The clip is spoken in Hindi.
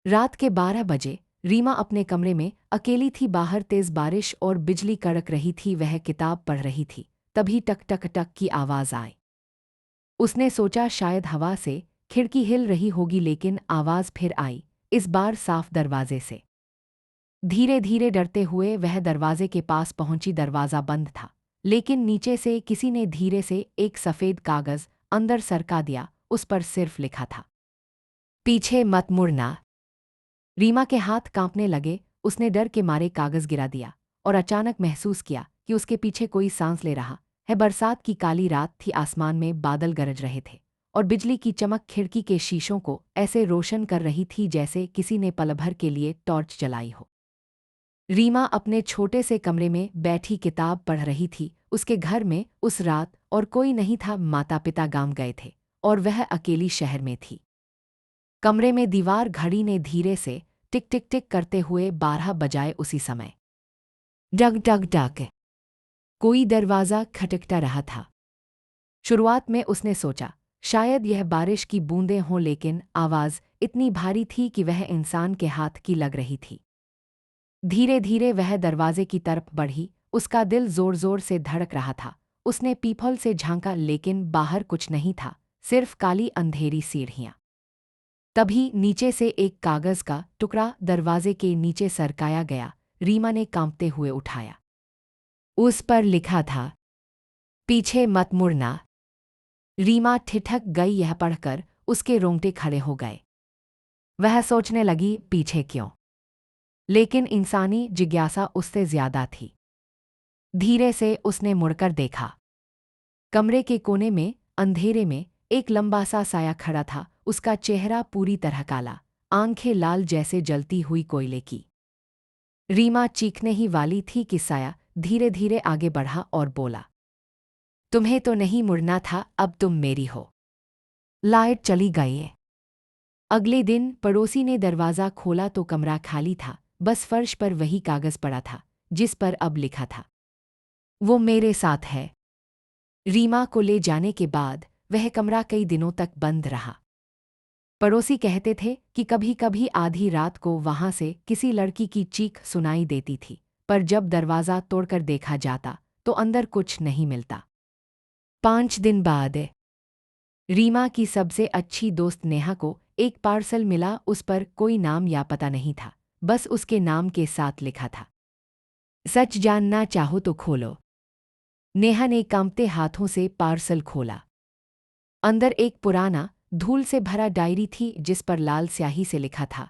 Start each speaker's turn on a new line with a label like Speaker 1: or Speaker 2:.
Speaker 1: रात के 12 बजे रीमा अपने कमरे में अकेली थी। बाहर तेज बारिश और बिजली कड़क रही थी। वह किताब पढ़ रही थी, तभी टक टक टक की आवाज़ आई। उसने सोचा शायद हवा से खिड़की हिल रही होगी, लेकिन आवाज़ फिर आई, इस बार साफ दरवाजे से। धीरे धीरे डरते हुए वह दरवाजे के पास पहुंची। दरवाज़ा बंद था, लेकिन नीचे से किसी ने धीरे से एक सफ़ेद कागज़ अंदर सरका दिया। उस पर सिर्फ लिखा था, पीछे मत मुड़ना। रीमा के हाथ कांपने लगे। उसने डर के मारे कागज़ गिरा दिया और अचानक महसूस किया कि उसके पीछे कोई सांस ले रहा है। बरसात की काली रात थी। आसमान में बादल गरज रहे थे और बिजली की चमक खिड़की के शीशों को ऐसे रोशन कर रही थी जैसे किसी ने पल भर के लिए टॉर्च जलाई हो। रीमा अपने छोटे से कमरे में बैठी किताब पढ़ रही थी। उसके घर में उस रात और कोई नहीं था। माता पिता गांव गए थे और वह अकेली शहर में थी। कमरे में दीवार घड़ी ने धीरे से टिक टिक टिक करते हुए 12 बजाए। उसी समय डग डग डग कोई दरवाज़ा खटखटा रहा था। शुरुआत में उसने सोचा शायद यह बारिश की बूंदें हों, लेकिन आवाज़ इतनी भारी थी कि वह इंसान के हाथ की लग रही थी। धीरे धीरे वह दरवाजे की तरफ बढ़ी। उसका दिल जोर जोर से धड़क रहा था। उसने पीपल से झांका, लेकिन बाहर कुछ नहीं था, सिर्फ काली अंधेरी सीढ़ियाँ। तभी नीचे से एक कागज़ का टुकड़ा दरवाजे के नीचे सरकाया गया। रीमा ने कांपते हुए उठाया। उस पर लिखा था, पीछे मत मुड़ना। रीमा ठिठक गई। यह पढ़कर उसके रोंगटे खड़े हो गए। वह सोचने लगी, पीछे क्यों? लेकिन इंसानी जिज्ञासा उससे ज्यादा थी। धीरे से उसने मुड़कर देखा। कमरे के कोने में अंधेरे में एक लंबा सा साया खड़ा था। उसका चेहरा पूरी तरह काला, आंखें लाल जैसे जलती हुई कोयले की। रीमा चीखने ही वाली थी कि साया धीरे धीरे आगे बढ़ा और बोला, तुम्हें तो नहीं मुड़ना था, अब तुम मेरी हो। लाइट चली गई है। अगले दिन पड़ोसी ने दरवाज़ा खोला तो कमरा खाली था। बस फर्श पर वही कागज़ पड़ा था जिस पर अब लिखा था, वो मेरे साथ है। रीमा को ले जाने के बाद वह कमरा कई दिनों तक बंद रहा। पड़ोसी कहते थे कि कभी कभी आधी रात को वहां से किसी लड़की की चीख सुनाई देती थी, पर जब दरवाज़ा तोड़कर देखा जाता तो अंदर कुछ नहीं मिलता। 5 दिन बाद रीमा की सबसे अच्छी दोस्त नेहा को एक पार्सल मिला। उस पर कोई नाम या पता नहीं था, बस उसके नाम के साथ लिखा था, सच जानना चाहो तो खोलो। नेहा ने कांपते हाथों से पार्सल खोला। अंदर एक पुराना धूल से भरा डायरी थी जिस पर लाल स्याही से लिखा था,